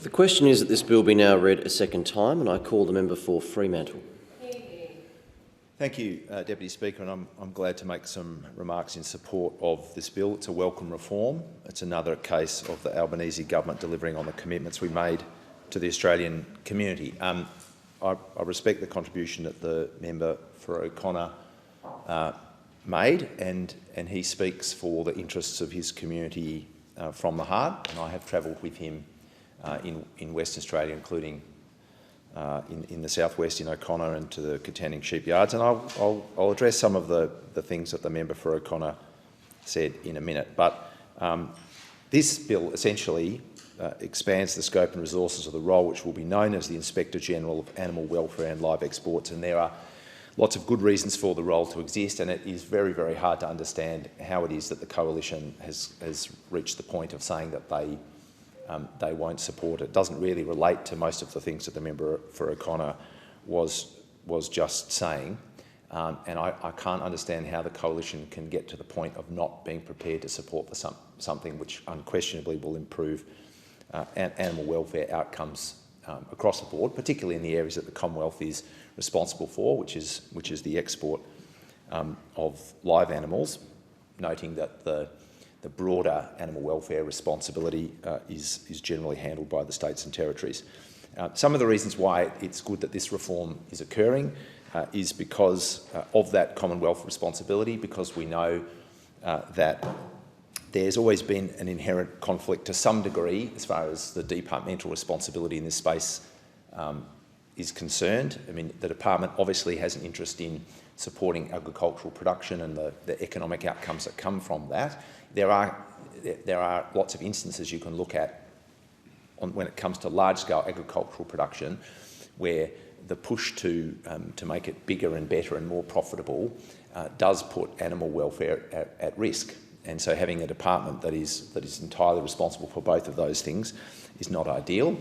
The question is that this bill be now read a second time, and I call the member for Fremantle. Thank you, Deputy Speaker, and I'm glad to make some remarks in support of this bill. It's a welcome reform. It's another case of the Albanese Government delivering on the commitments we made to the Australian community. I respect the contribution that the member for O'Connor made, and he speaks for the interests of his community from the heart, and I have travelled with him in Western Australia, including in the southwest in O'Connor and to the Katanning sheepyards, and I'll address some of the things that the member for O'Connor said in a minute. But this bill essentially expands the scope and resources of the role which will be known as the Inspector General of Animal Welfare and Live Exports, and there are lots of good reasons for the role to exist, and it is very, very hard to understand how it is that the Coalition has reached the point of saying that they won't support it. It doesn't really relate to most of the things that the member for O'Connor was just saying, and I can't understand how the Coalition can get to the point of not being prepared to support something which unquestionably will improve animal welfare outcomes across the board, particularly in the areas that the Commonwealth is responsible for, which is the export of live animals, noting that the broader animal welfare responsibility is generally handled by the states and territories. Some of the reasons why it's good that this reform is occurring is because of that Commonwealth responsibility, because we know that there's always been an inherent conflict to some degree as far as the departmental responsibility in this space is concerned. I mean, the department obviously has an interest in supporting agricultural production and the economic outcomes that come from that. There are lots of instances you can look at when it comes to large-scale agricultural production where the push to make it bigger and better and more profitable does put animal welfare at risk. And so having a department that is entirely responsible for both of those things is not ideal,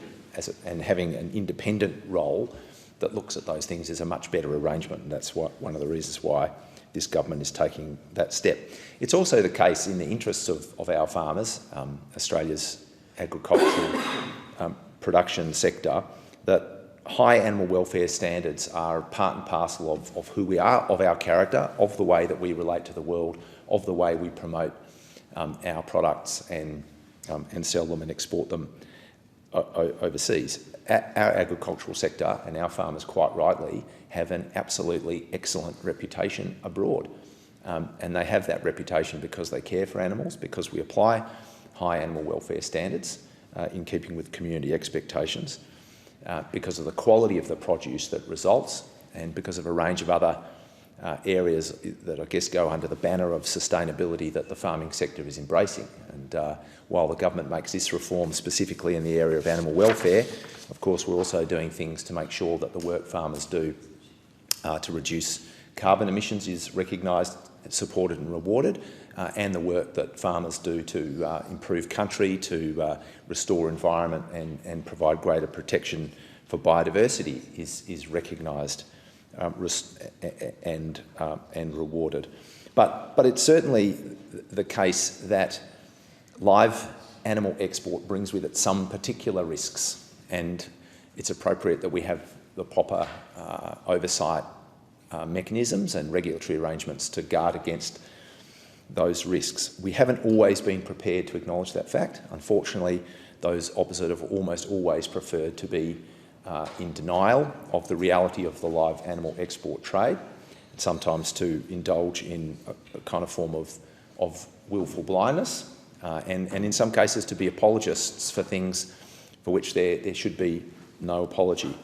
and having an independent role that looks at those things is a much better arrangement, and that's one of the reasons why this government is taking that step. It's also the case in the interests of our farmers, Australia's agricultural production sector, that high animal welfare standards are part and parcel of who we are, of our character, of the way that we relate to the world, of the way we promote our products and sell them and export them overseas. Our agricultural sector and our farmers, quite rightly, have an absolutely excellent reputation abroad. And they have that reputation because they care for animals, because we apply high animal welfare standards in keeping with community expectations, because of the quality of the produce that results, and because of a range of other areas that I guess go under the banner of sustainability that the farming sector is embracing. And while the government makes this reform specifically in the area of animal welfare, of course we're also doing things to make sure that the work farmers do to reduce carbon emissions is recognised, supported and rewarded, and the work that farmers do to improve country, to restore environment and provide greater protection for biodiversity is recognised and rewarded. But it's certainly the case that live animal export brings with it some particular risks, and it's appropriate that we have the proper oversight mechanisms and regulatory arrangements to guard against those risks. We haven't always been prepared to acknowledge that fact. Unfortunately, those opposite have almost always preferred to be in denial of the reality of the live animal export trade, and sometimes to indulge in a kind of form of willful blindness, and in some cases to be apologists for things for which there should be no apology.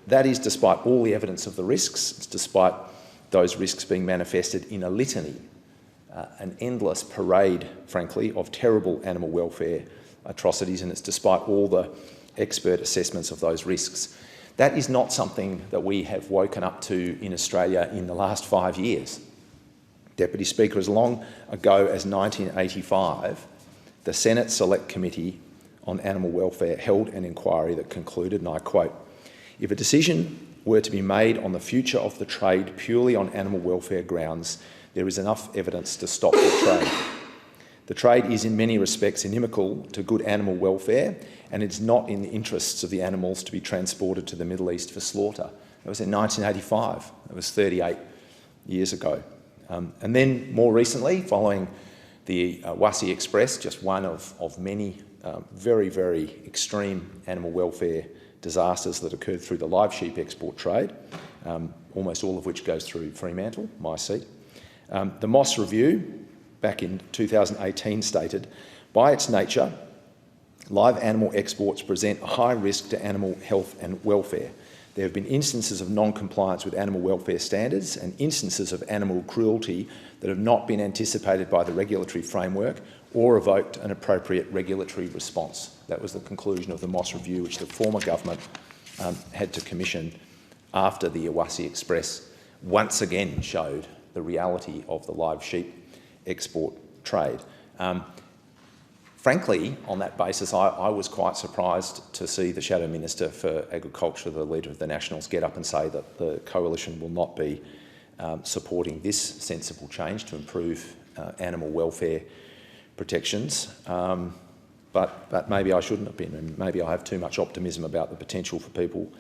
That is despite all the evidence of the risks. It's despite those risks being manifested in a litany, an endless parade, frankly, of terrible animal welfare atrocities, and it's despite all the expert assessments of those risks. That is not something that we have woken up to in Australia in the last 5 years. Deputy Speaker, as long ago as 1985, the Senate Select Committee on Animal Welfare held an inquiry that concluded, and I quote, "If a decision were to be made on the future of the trade purely on animal welfare grounds, there is enough evidence to stop the trade. The trade is in many respects inimical to good animal welfare, and it's not in the interests of the animals to be transported to the Middle East for slaughter. That was in 1985. That was 38 years ago. And then more recently, following the Wassi Express, just one of many very, very extreme animal welfare disasters that occurred through the live sheep export trade, almost all of which goes through Fremantle, my seat. The Moss Review, back in 2018, stated, by its nature, live animal exports present a high risk to animal health and welfare. There have been instances of non-compliance with animal welfare standards and instances of animal cruelty that have not been anticipated by the regulatory framework or evoked an appropriate regulatory response. That was the conclusion of the Moss Review, which the former government had to commission after the Awassi Express once again showed the reality of the live sheep export trade. Frankly, on that basis, I was quite surprised to see the Shadow Minister for Agriculture, the Leader of the Nationals, get up and say that the Coalition will not be supporting this sensible change to improve animal welfare protections. But maybe I shouldn't have been, and maybe I have too much optimism about the potential for people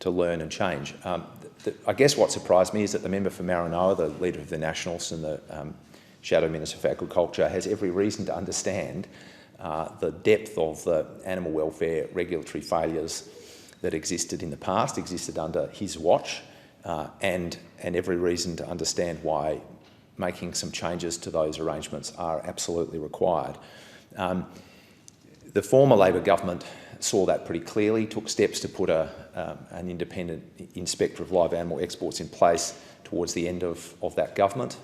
to learn and change. I guess what surprised me is that the member for Maranoa, the Leader of the Nationals and the Shadow Minister for Agriculture, has every reason to understand the depth of the animal welfare regulatory failures that existed in the past, existed under his watch, and every reason to understand why making some changes to those arrangements are absolutely required. The former Labor government saw that pretty clearly, took steps to put an independent inspector of live animal exports in place towards the end of that government.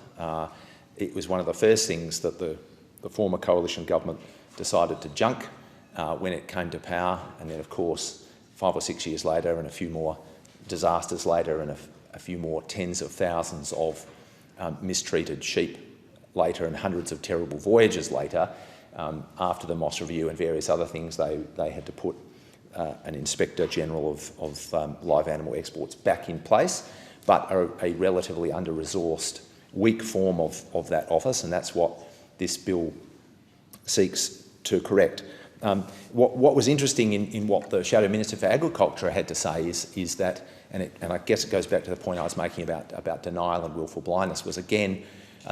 It was one of the first things that the former coalition government decided to junk when it came to power, and then of course 5 or 6 years later and a few more disasters later and a few more tens of thousands of mistreated sheep later and hundreds of terrible voyages later, after the Moss Review and various other things, they had to put an Inspector General of live animal exports back in place, but a relatively under-resourced, weak form of that office, and that's what this bill seeks to correct. What was interesting in what the Shadow Minister for Agriculture had to say is that, and I guess it goes back to the point I was making about denial and willful blindness, was again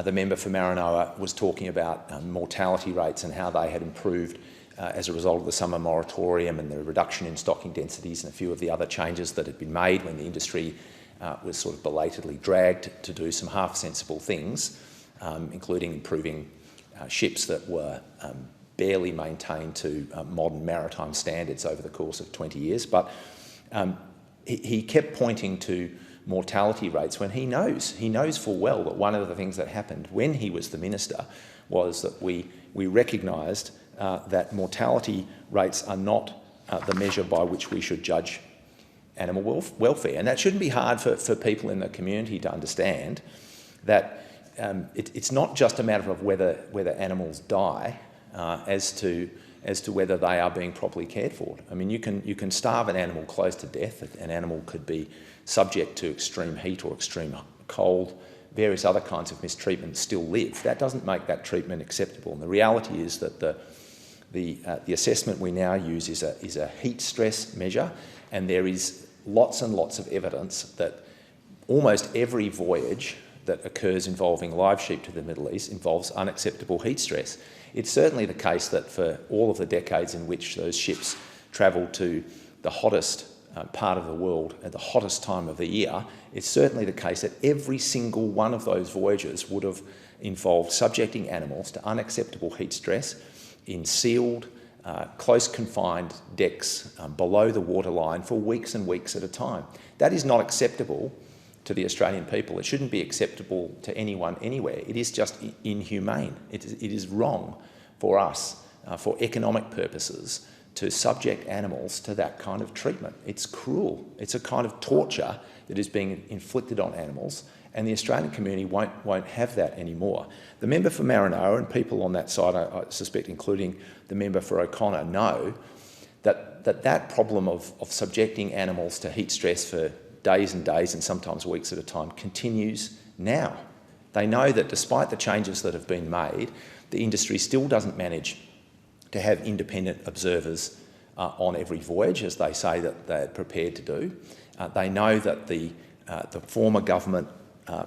the member for Maranoa was talking about mortality rates and how they had improved as a result of the summer moratorium and the reduction in stocking densities and a few of the other changes that had been made when the industry was sort of belatedly dragged to do some half-sensible things, including improving ships that were barely maintained to modern maritime standards over the course of 20 years. But he kept pointing to mortality rates when he knows full well that one of the things that happened when he was the minister was that we recognised that mortality rates are not the measure by which we should judge animal welfare. And that shouldn't be hard for people in the community to understand, that it's not just a matter of whether animals die as to whether they are being properly cared for. I mean, you can starve an animal close to death. An animal could be subject to extreme heat or extreme cold, various other kinds of mistreatment, still live. That doesn't make that treatment acceptable. And the reality is that the assessment we now use is a heat stress measure, and there is lots and lots of evidence that almost every voyage that occurs involving live sheep to the Middle East involves unacceptable heat stress. It's certainly the case that for all of the decades in which those ships travelled to the hottest part of the world at the hottest time of the year, it's certainly the case that every single one of those voyages would have involved subjecting animals to unacceptable heat stress in sealed, close confined decks below the waterline for weeks and weeks at a time. That is not acceptable to the Australian people. It shouldn't be acceptable to anyone anywhere. It is just inhumane. It is wrong for us, for economic purposes, to subject animals to that kind of treatment. It's cruel. It's a kind of torture that is being inflicted on animals, and the Australian community won't have that anymore. The member for Maranoa and people on that side, I suspect including the member for O'Connor, know that problem of subjecting animals to heat stress for days and days and sometimes weeks at a time continues now. They know that despite the changes that have been made, the industry still doesn't manage to have independent observers on every voyage, as they say that they're prepared to do. They know that the former government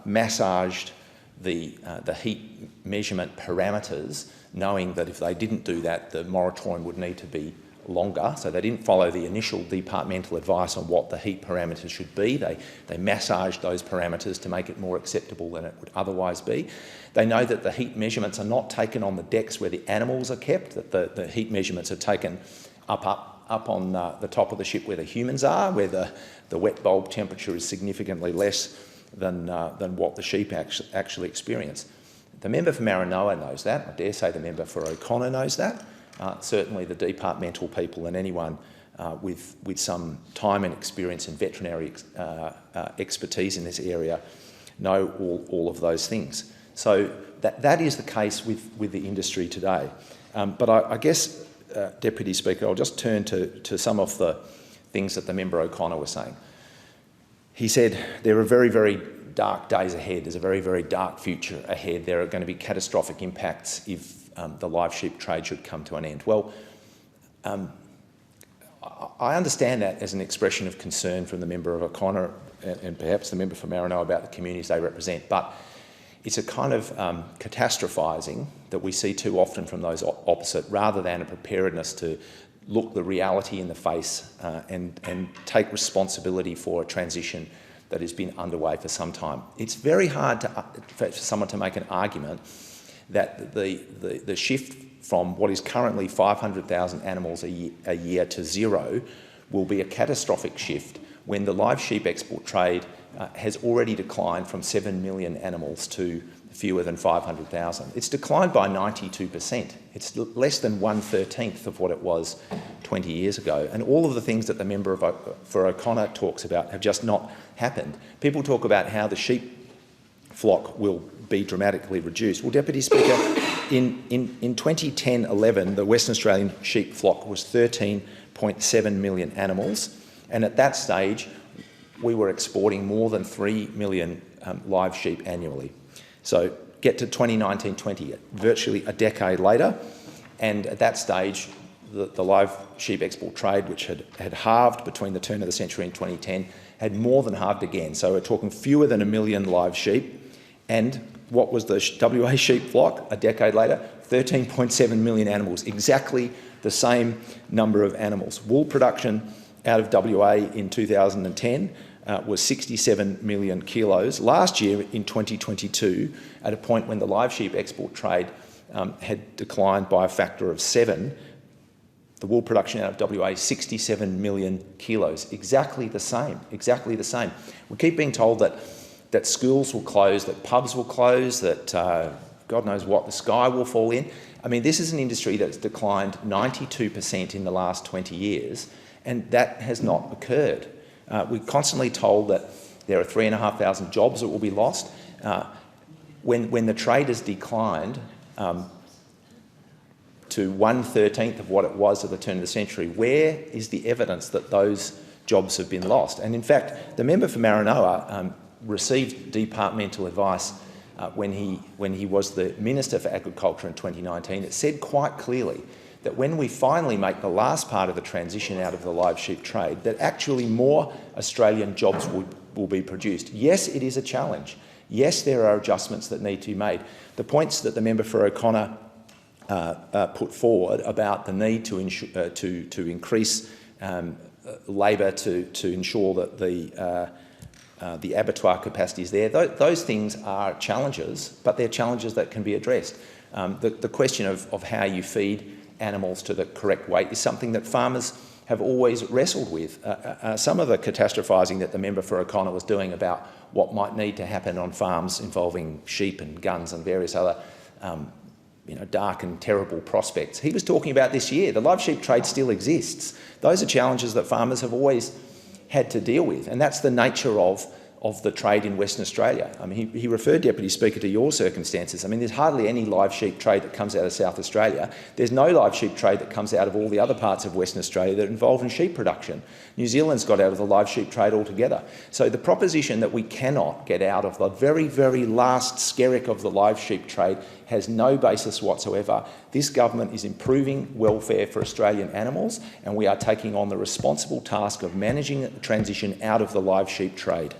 massaged the heat measurement parameters, knowing that if they didn't do that, the moratorium would need to be longer. So they didn't follow the initial departmental advice on what the heat parameters should be. They massaged those parameters to make it more acceptable than it would otherwise be. They know that the heat measurements are not taken on the decks where the animals are kept, that the heat measurements are taken up on the top of the ship where the humans are, where the wet bulb temperature is significantly less than what the sheep actually experience. The member for Maranoa knows that. I dare say the member for O'Connor knows that. Certainly the departmental people and anyone with some time and experience in veterinary expertise in this area know all of those things. So that is the case with the industry today. But I guess, Deputy Speaker, I'll just turn to some of the things that the member O'Connor was saying. He said there are very, very dark days ahead. There's a very, very dark future ahead. There are going to be catastrophic impacts if the live sheep trade should come to an end. Well, I understand that as an expression of concern from the member of O'Connor and perhaps the member for Maranoa about the communities they represent, but it's a kind of catastrophising that we see too often from those opposite, rather than a preparedness to look the reality in the face and take responsibility for a transition that has been underway for some time. It's very hard for someone to make an argument that the shift from what is currently 500,000 animals a year to zero will be a catastrophic shift when the live sheep export trade has already declined from 7 million animals to fewer than 500,000. It's declined by 92%. It's less than 1/13 of what it was 20 years ago. And all of the things that the member for O'Connor talks about have just not happened. People talk about how the sheep flock will be dramatically reduced. Well, Deputy Speaker, in 2010-11, the Western Australian sheep flock was 13.7 million animals, and at that stage, we were exporting more than 3 million live sheep annually. So get to 2019-20, virtually a decade later, and at that stage, the live sheep export trade, which had halved between the turn of the century and 2010, had more than halved again. So we're talking fewer than 1 million live sheep. And what was the WA sheep flock a decade later? 13.7 million animals, exactly the same number of animals. Wool production out of WA in 2010 was 67 million kilos. Last year, in 2022, at a point when the live sheep export trade had declined by a factor of 7, the wool production out of WA, 67 million kilos. Exactly the same, exactly the same. We keep being told that schools will close, that pubs will close, that God knows what, the sky will fall in. I mean, this is an industry that's declined 92% in the last 20 years, and that has not occurred. We're constantly told that there are 3,500 jobs that will be lost. When the trade has declined to 1/13 of what it was at the turn of the century, where is the evidence that those jobs have been lost? And in fact, the member for Maranoa received departmental advice when he was the Minister for Agriculture in 2019. It said quite clearly that when we finally make the last part of the transition out of the live sheep trade, that actually more Australian jobs will be produced. Yes, it is a challenge. Yes, there are adjustments that need to be made. The points that the member for O'Connor put forward about the need to increase labour to ensure that the abattoir capacity is there, those things are challenges, but they're challenges that can be addressed. The question of how you feed animals to the correct weight is something that farmers have always wrestled with. Some of the catastrophising that the member for O'Connor was doing about what might need to happen on farms involving sheep and guns and various other dark and terrible prospects. He was talking about this year. The live sheep trade still exists. Those are challenges that farmers have always had to deal with, and that's the nature of of the trade in Western Australia. I mean, he referred, Deputy Speaker, to your circumstances. I mean, there's hardly any live sheep trade that comes out of South Australia. There's no live sheep trade that comes out of all the other parts of Western Australia that are involved in sheep production. New Zealand's got out of the live sheep trade altogether. So the proposition that we cannot get out of the very, very last skerrick of the live sheep trade has no basis whatsoever. This government is improving welfare for Australian animals, and we are taking on the responsible task of managing the transition out of the live sheep trade.